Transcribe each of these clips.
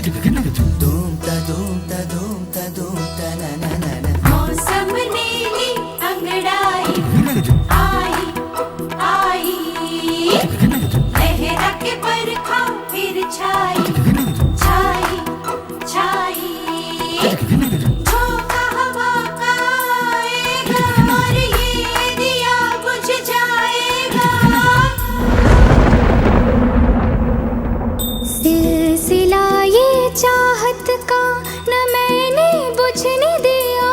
धूम ता धूम ता धूम ता धूम ता ना ना ना ना। मौसम नीली अंगड़ाई आई आई, लहरा के बरखा फिर छाई छाई छाई, झोंका हवा का आएगा और ये दिया बुझ जाएगा। सिलसिला ये चाहत का न मैंने बुझने दिया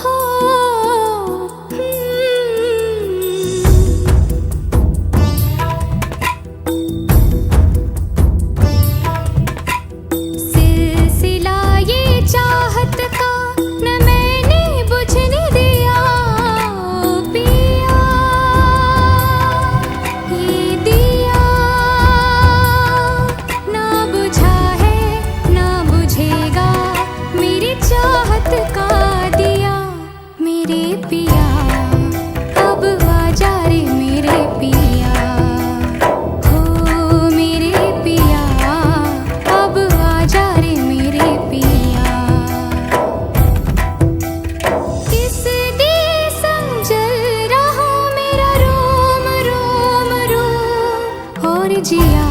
हो, सिलसिला ये चाहत का न मैंने बुझने दिया पिया, ये दिया ना बुझा है ना बुझेगा मेरी चाहत का दिया। मेरे पिया अब आजा रे मेरे पिया, हो मेरे पिया अब आजा रे मेरे पिया। किस दिए संजल रहा मेरा रोम रोम रोम, और जिया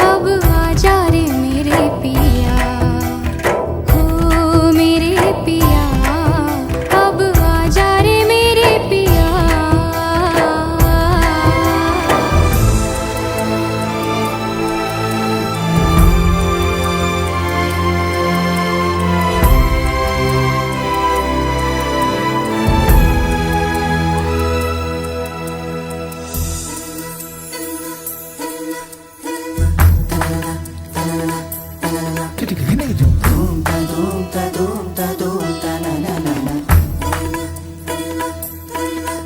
अब आजा रे मेरे पिया, हो मेरे पिया अब आजा रे मेरे पिया। धूम ता धूम ता धूम ता धूम ता ना ना ना ना।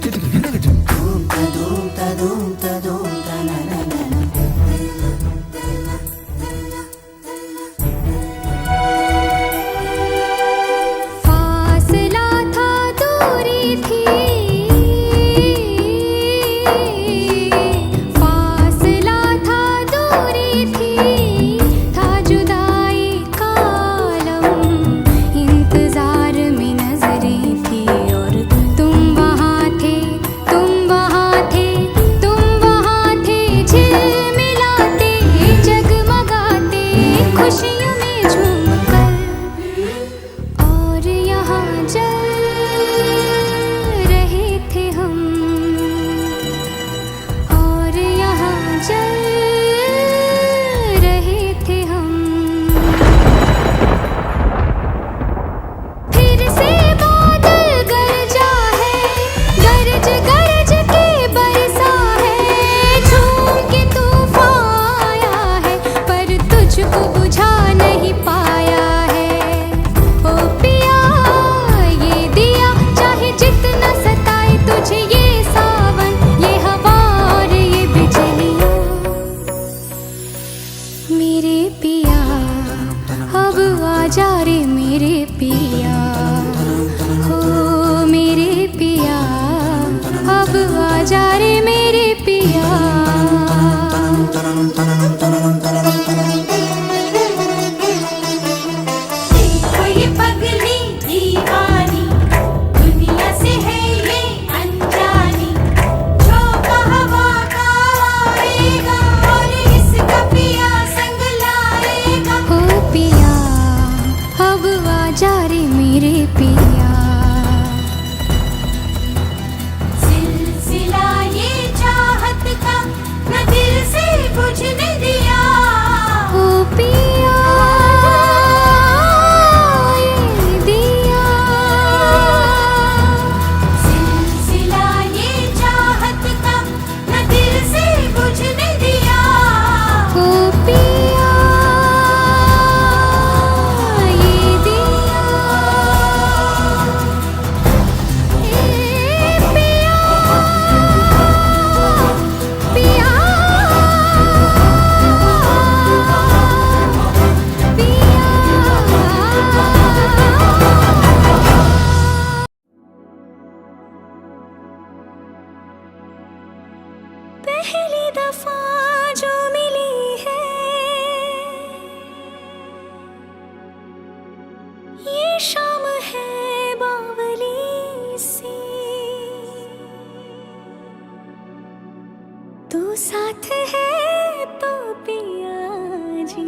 धूम ता धूम ता धूम ता धूम ता ना ना ना ना। फासला था दूरी थी, फासला था दूरी थी, था जुदाई का आलम, इंतजार में नजरें थी और तुम वहाँ थे तुम वहाँ थे तुम वहाँ थे, झिलमिलाते जगमगाते खुशियों में झूमकर, और यहाँ जल रहे थे हम, और यहाँ जल रहे थे हम। फिर से बादल गरजा है, गरज गरज के बरसा है, झूम के तूफान आया है पर तुझको बुझा नहीं पाया है। ओ पिया ये दिया चाहे जितना सताए तुझे ये सावन ये हवा और ये बिजलियाँ, मेरे पिया अब आजा रे मेरे पिया, हो मेरे पिया अब आजा रे मेरे पिया। देखो ये पगली दीवानी, दुनिया से है ये अनजानी, झोंका हवा का आएगा और इसका पिया संग लाएगा। हो पिया अब आजा रे मेरे पिया। सिलसिला ये चाहत का शाम है बावली सी, तू साथ है तो पिया जी।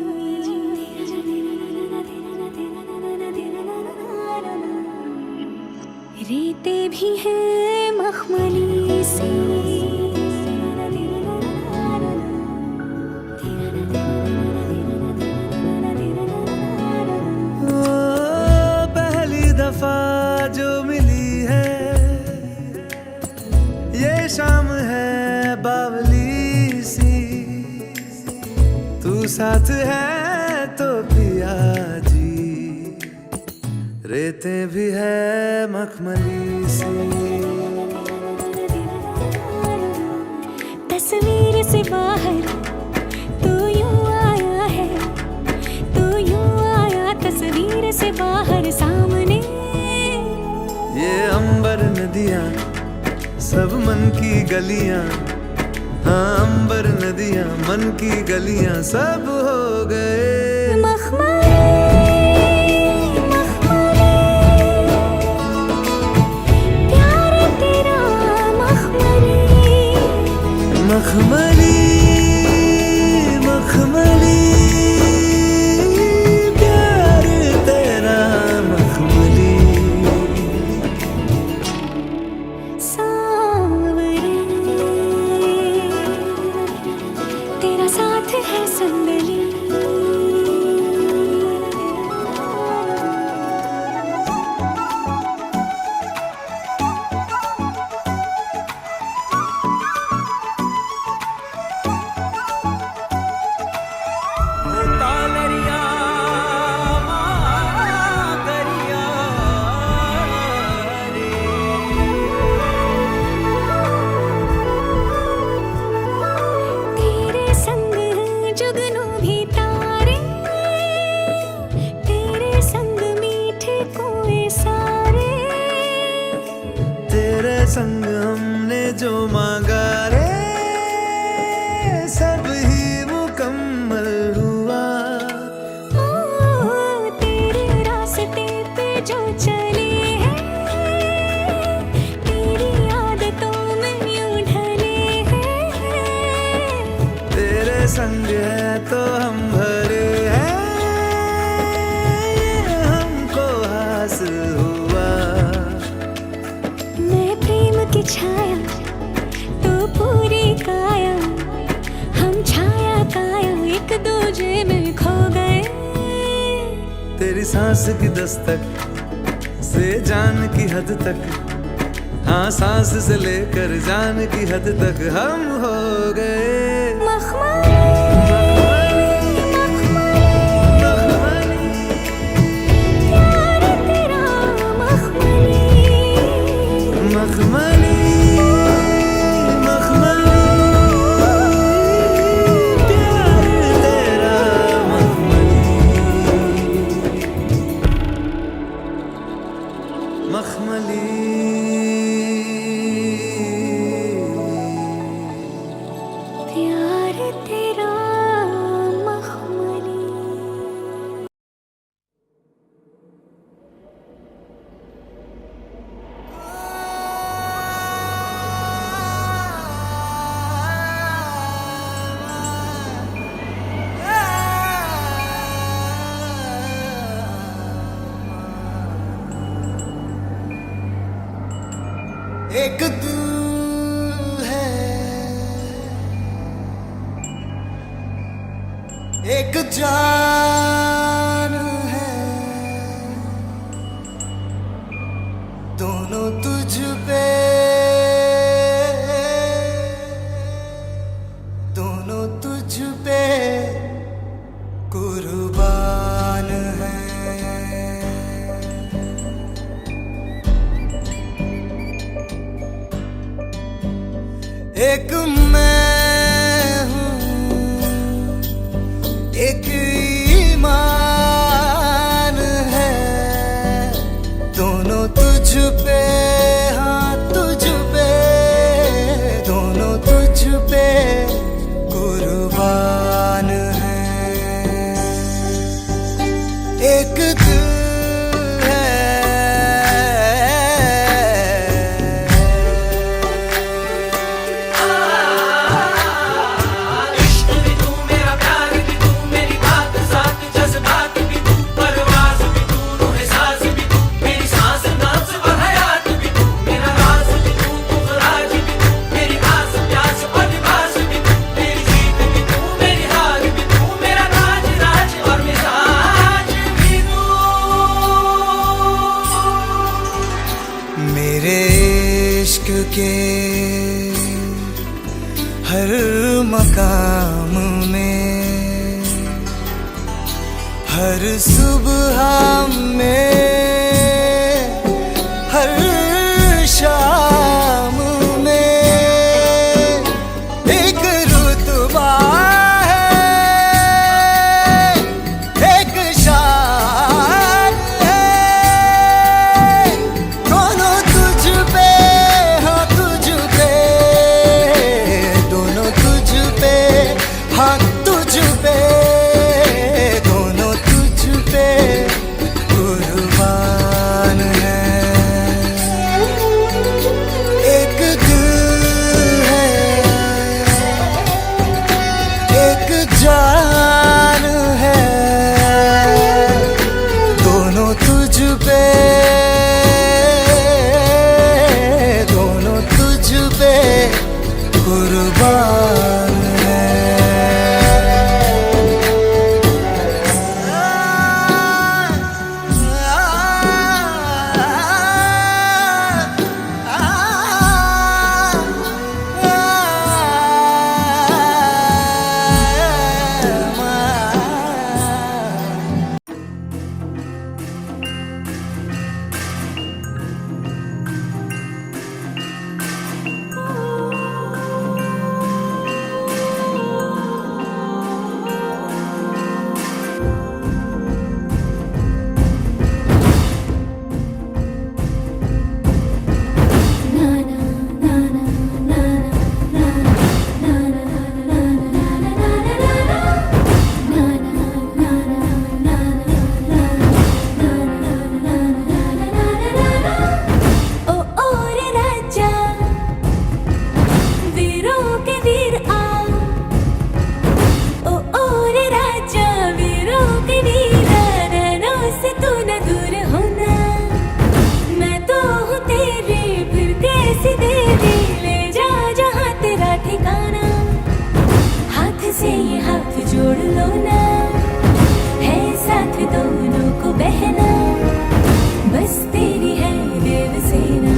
रेते भी हैं मखमली सी, पहली दफा जो मिली है ये शाम है बावली सी, तू साथ है तो पिया जी। रेतें भी है मखमली सी, तस्वीर से बाहर तू यूं आया है, तू यूं आया तस्वीर से बाहर सामने। ये अंबर नदियाँ सब मन की गलियाँ, हाँ अंबर नदियाँ मन की गलियाँ सब हो गए मखमली मखमली, प्यार तेरा मखमली मखमली मखमली, प्यार तेरा मखमली। सांवरे तेरा साथ है संदली, तालरिया दरिया रे, तेरे संग जुगनू भी तारे, तेरे संग मीठे कुएं सारे। तेरे संग हमने जो मांगा रे सब ही मुकम्मल हुआ। ओ तेरे रास्ते पे जो चले हैं, तेरी आदतों में यूं ढले हैं। तेरे संग है तो हम भरे हैं, ये हमको हासिल हुआ। मैं प्रेम की छाया तो पूरी काया, हम छाया काया एक दूजे में खो गए। तेरी सांस की दस्तक से जान की हद तक, हाँ सांस से लेकर जान की हद तक हम हो गए मखमली मखमली, प्यार तेरा मखमली मखमली मखमली, प्यार तेरा मखमली मखमली। प्यार तेरा मखमली। एक दिल है एक जान है, दोनों तुझ पे दोनों तुझ पे कुर्बान है। एक मैं हूँ एक ईमान है, दोनों तुझ पे हाँ तुझ पे, दोनों तुझ पे कुर्बान है। एक दिल है हर सुबह में, हर शाम में एक रुतबा है, एक शान है। दोनों तुझ पे, हाँ तुझ पे, दोनों तुझ पे, हाँ तुझ पे, कुर्बान है। एक दिल है, एक जान है, दोनों तुझ पे, दोनों तुझ पे कुर्बान है। जोड़ लो ना, है साथ दोनों को बहना, बस तेरी है देवसेना।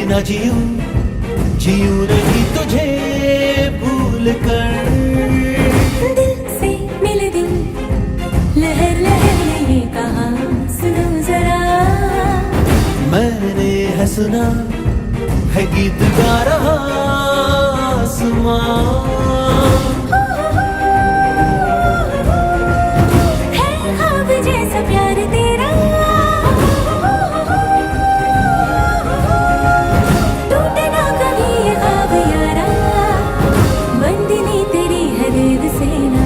न जीऊं जीऊं नहीं तुझे भूल कर। दिल से मिले दिल, लहर लहर ने ये कहा सुनो जरा। मैंने है सुना है गीत गा रहा आसमां। है ख्वाब जैसा प्यार तेरा, टूटे ना कभी ये ख्वाब यारा, बंदिनी तेरी है देवसेना।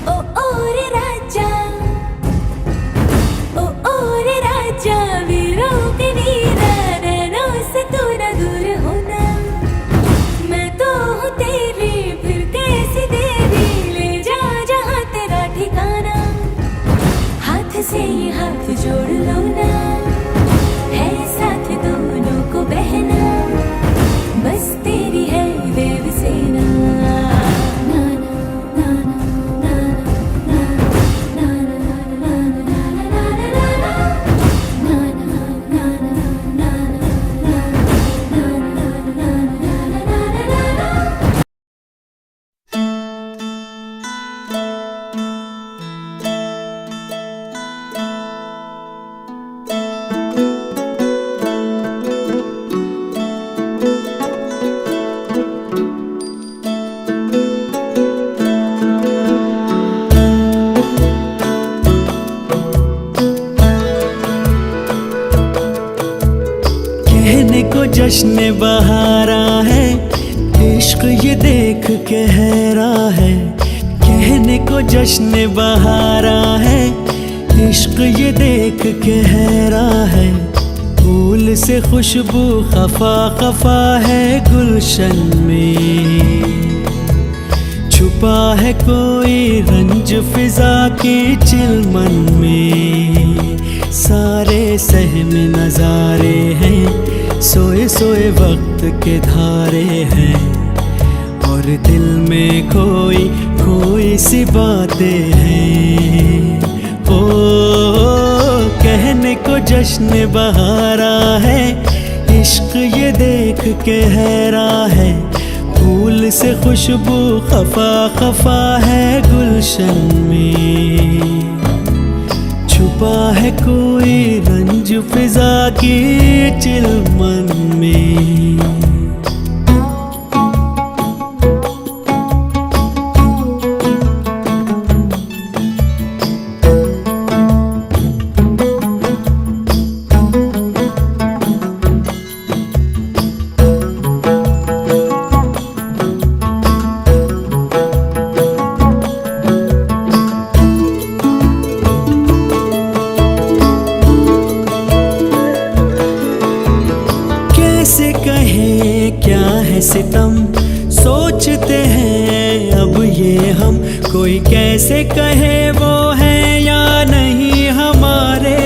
ओ ओ रे राजा, ओ ओ रे राजा, वीरों के वीरा, नैनों से तू न दूर होना। मैं तो हूँ तेरी, फिर कैसी देरी, ले जा जहाँ तेरा ठिकाना। हाथ से ये हाथ जोड़ लो ना, है साथ दोनों को बहना, बस तेरी है देवसेना। कहने को जश्न बहारा है, इश्क ये दे के हैरा है, कहने को जश्न बहारा है। इश्क ये देख के हैरा है, फूल से खुशबू खफा खफा है गुलशन में। छुपा है कोई रंज फिजा के चिलमन में। सारे सहम नजारे हैं, सोए सोए वक्त के धारे हैं। और दिल में कोई कोई सी बातें हैं। ओ कहने को जश्न बहारा है, इश्क ये देख के हैरा है। फूल से खुशबू खफा खफा है गुलशन में। छुपा है कोई रंज फिजा की चिलमन में। कैसे कहें क्या है सितम, सोचते हैं अब ये हम। कोई कैसे कहे वो है या नहीं हमारे।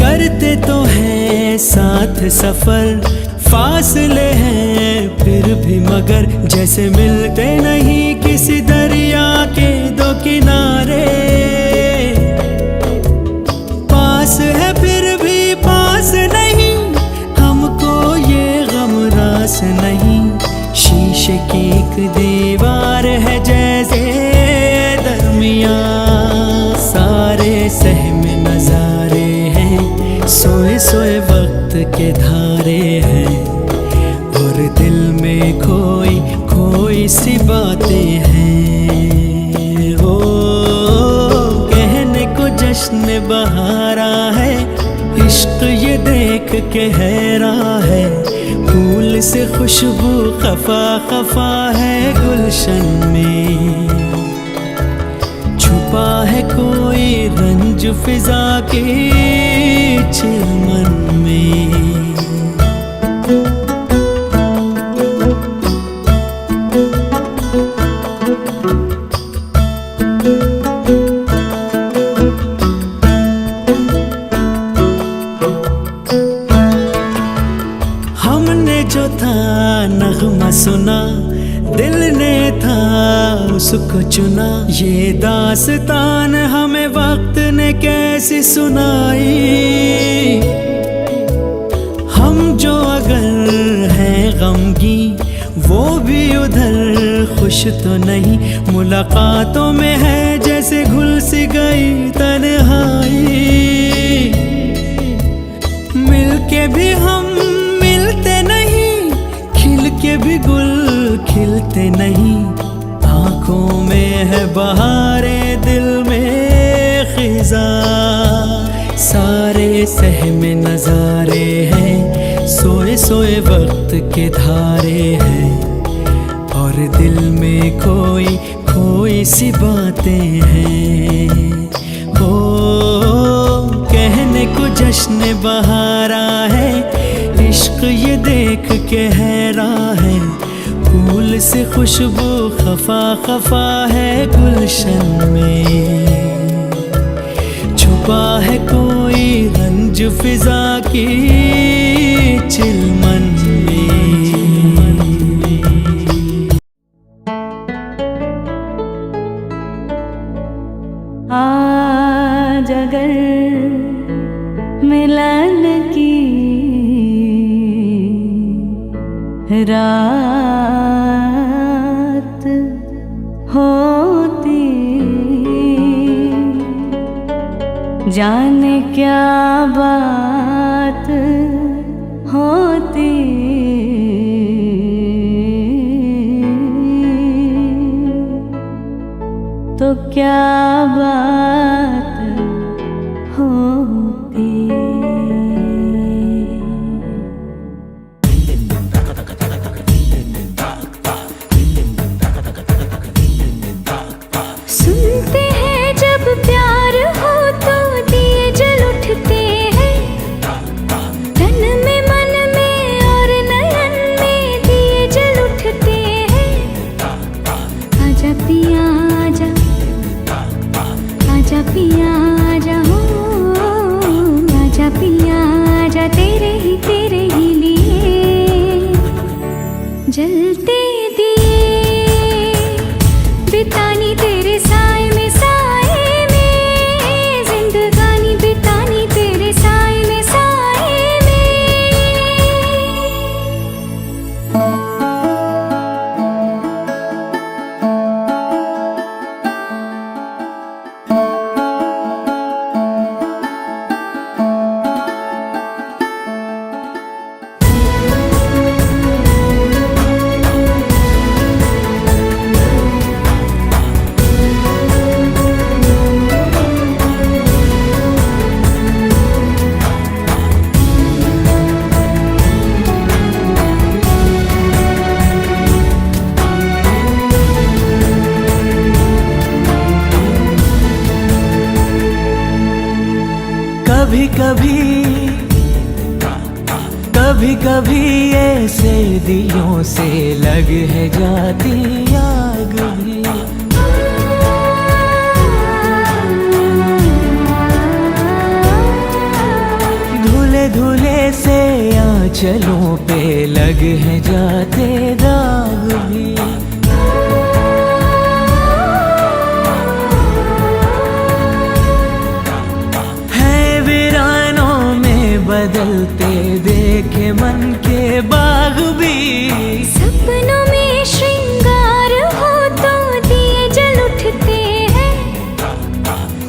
करते तो हैं साथ सफर, फासले हैं फिर भी मगर। जैसे मिलते नहीं किसी दरिया के दो किनारे। पास है फिर भी पास नहीं, हमको ये गम रास नहीं। शीशे की एक दीवार है जैसे दरमियां। सारे सहम नजारे हैं, सोए सोए वक्त के धारे हैं। और दिल में कोई कोई सी बातें हैं। ओ कहने को जश्न बहारा है, इश्क ये देख के हैरा है। फूल से खुशबू खफा खफा है गुलशन में। छुपा है कोई रंज फिजा के चिलमन में। हमने जो था नगमा सुना, दिल ने था उसको चुना। ये दास्तान हमें वक्त ने कैसी सुनाई। हम जो अगर हैं गमगी, वो भी उधर खुश तो नहीं। मुलाकातों में है जैसे घुल सी गई तन्हाई। मिलके भी हम मिलते नहीं, खिल के भी गुल खिलते नहीं। आंखों में है बहारे, दिल में खिजा। सारे सहम नजारे हैं, सोए सोए वक्त के धारे हैं। और दिल में कोई कोई सी बातें हैं। हो कहने को जश्न बहारा है, इश्क ये देख के हैरा है। फूल से खुशबू खफा खफा है गुलशन में। छुपा है कोई रंज फिजा की चिलमन में। आज अगर मिलन की रात होती, जाने क्या बात होती। तो क्या बात होती। जलते दिए बितानी तेरे साए में, साए में जिंदगानी बितानी तेरे साए में, साए में। कभी कभी कभी कभी ऐसे दिलों से लग है जाती आग भी। धुले धुले से आंचलों पे लग है जाते दाग भी। बदलते देखे मन के बाग भी। सपनों में श्रृंगार हो तो दिए जल उठते हैं,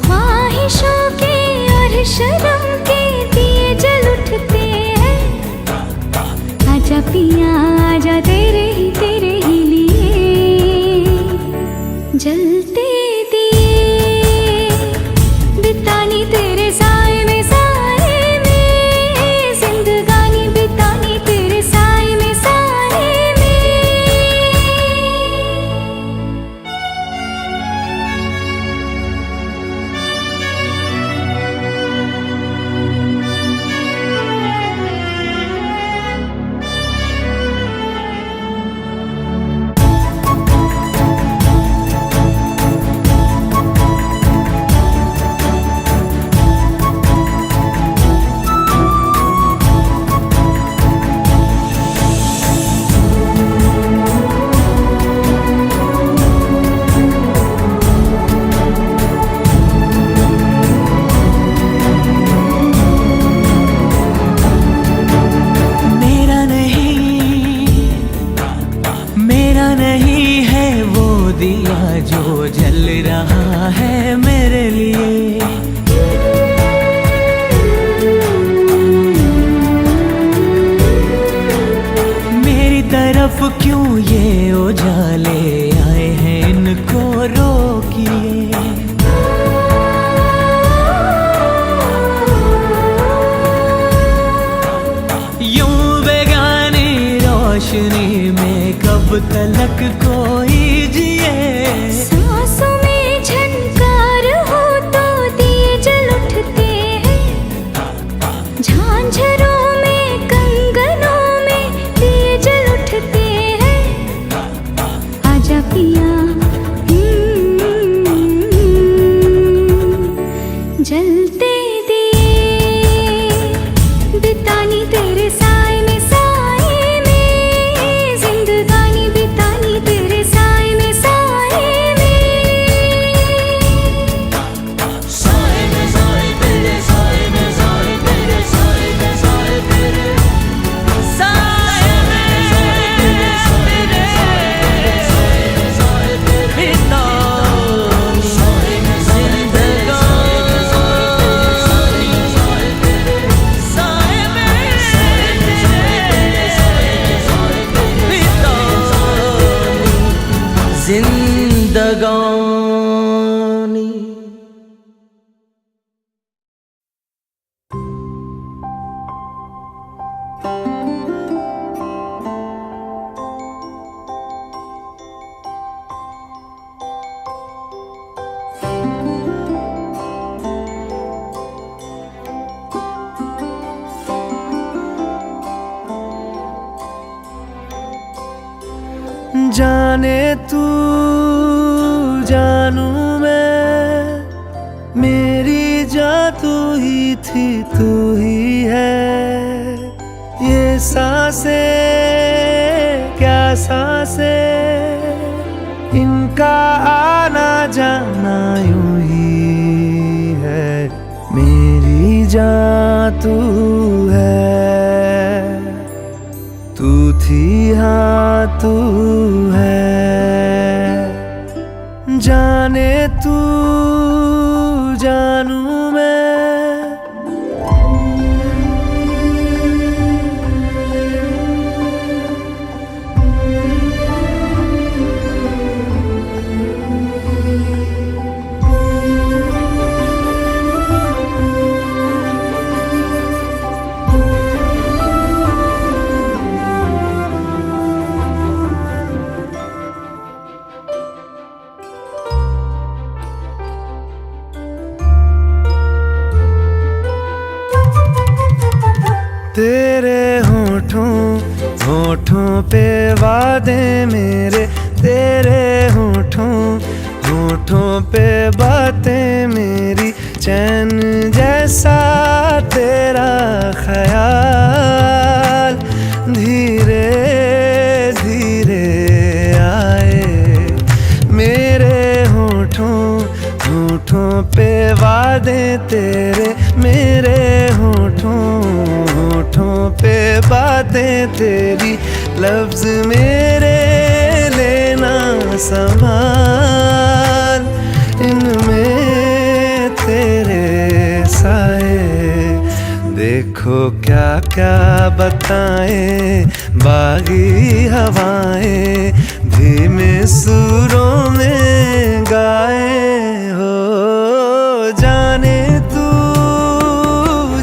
ख्वाहिशों के और शर्म के दिए जल उठते हैं। आजा पिया आजा तेरे ही लिए जलते दिए बितानी तेरे साए में, साए में जिंदगानी बितानी तेरे साए में, साए में। मेरा नहीं है वो दिया जो जल रहा है मेरे लिए। मेरी तरफ क्यों ये उजाले आए हैं, इनको रोकिए। यूं बेगानी रोशनी में कब तलक कोई जिए। सांसों में झनकार हो तो दिए जल उठते हैं, झांझरों में कंगनों में दिए जल उठते हैं। आजा पिया जलते दिए बितानी तेरे साए में, साए में जिंदगानी बितानी तेरे साए में, साए में। साए में साए तेरे, साए में साए तेरे, साए में साए तेरे, साए में साए तेरे, साए में साए तेरे, साए में साए तेरे, बिता साए में साए तेरे, साए में साए तेरे, साए में साए तेरे, साए में साए तेरे, बिता जिंदगानी। जाने तू जानू मैं, मेरी जा तू ही थी तू ही है। ये सांसें क्या सांसें, इनका आना जाना यूं ही है। मेरी जान तू है, तू थी हाँ तू है, जाने तू जानू मैं। तेरे होठों पे वादे मेरे, तेरे होठों पे बातें मेरी, चैन जैसा तेरा ख्याल धीरे धीरे आए। मेरे होठों पे वादे तेरे, मेरे होठों पे बातें तेरी, लफ्ज मेरे लेना संभाल, इनमें तेरे साए। देखो क्या क्या बताएं बागी हवाएं, धीमे सुरों में गाए हो। जाने तू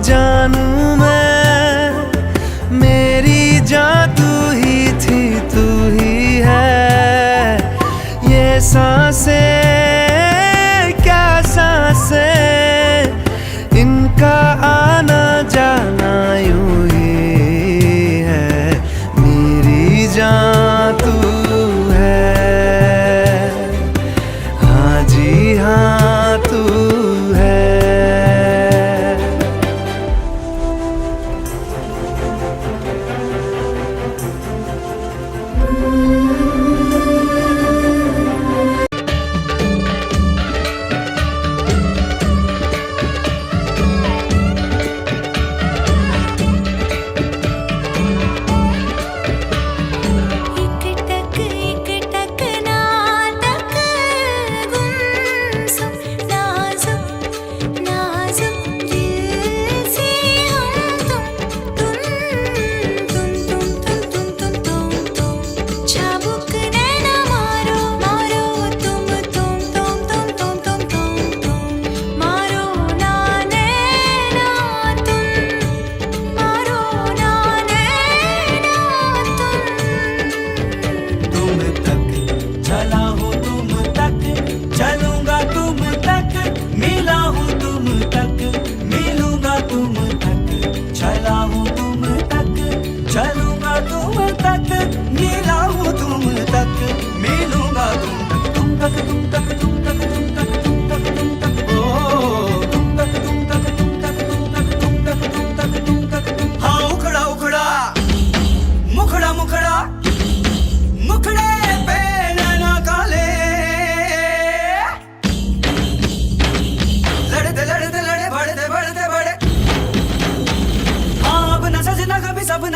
जानू मैं, मेरी जान तू ही थी तू ही है। ये सांसें क्या सांसें, इनका आना जाना यूं ही है। मेरी जान तू है, हाँ जी हाँ तू है।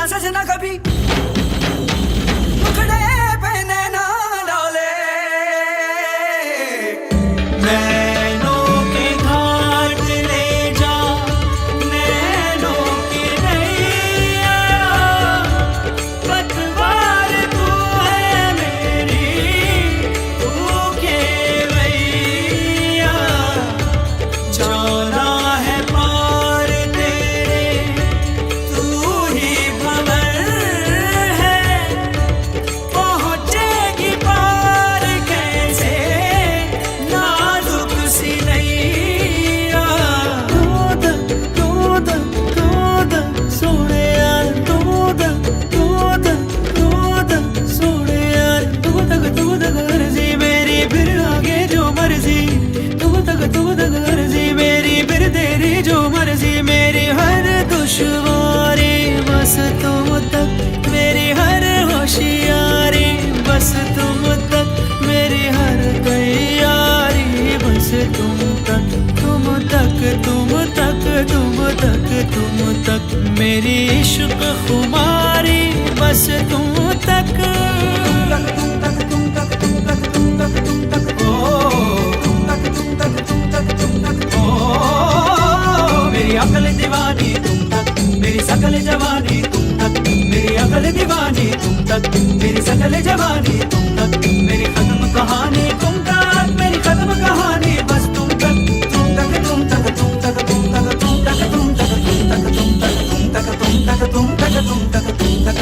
सजना कभी तुम तक मेरी इश्क खुमारी बस तुम तक मेरी अकल दीवानी तुम तक मेरी सकल जवानी तुम तक मेरी अकल दीवानी तुम तक मेरी सकल जवानी तुम तक मेरी खत्म कहानी तुम तक मेरी खत्म कहानी बस तुम तक तुम तक तुम तक तुम तक तुम तक तुम तक तुम तक तुम तक तुम तक तुम तक तुम तक तुम तक तुम तक तुम तक